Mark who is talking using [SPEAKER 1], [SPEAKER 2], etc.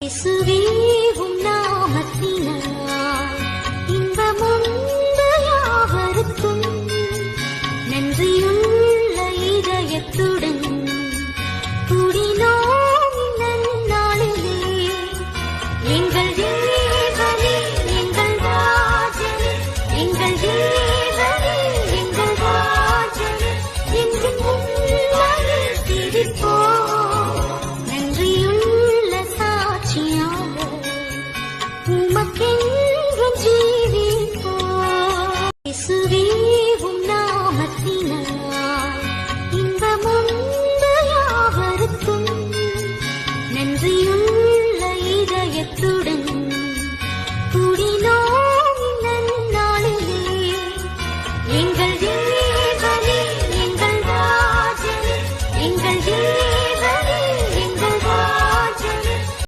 [SPEAKER 1] இயேசுவே உம் நாமத்தினால் இன்பமுண்டு யாவருக்கும் நன்றியுள்ள இதயத்துடன் கூடினோம் நன்னாளிலே எங்கள் தேவனே எங்கள் ராஜனே எங்கள் தேவனே எங்கள் ராஜனே என்றும் உம்மையே துதிப்போம் உமக்கென்றும் ஜீவிப்போம். இயேசுவே உம் நாமத்தினால் இன்பமுண்டு யாவருக்கும் நன்றியுள்ள இதயத்துடன்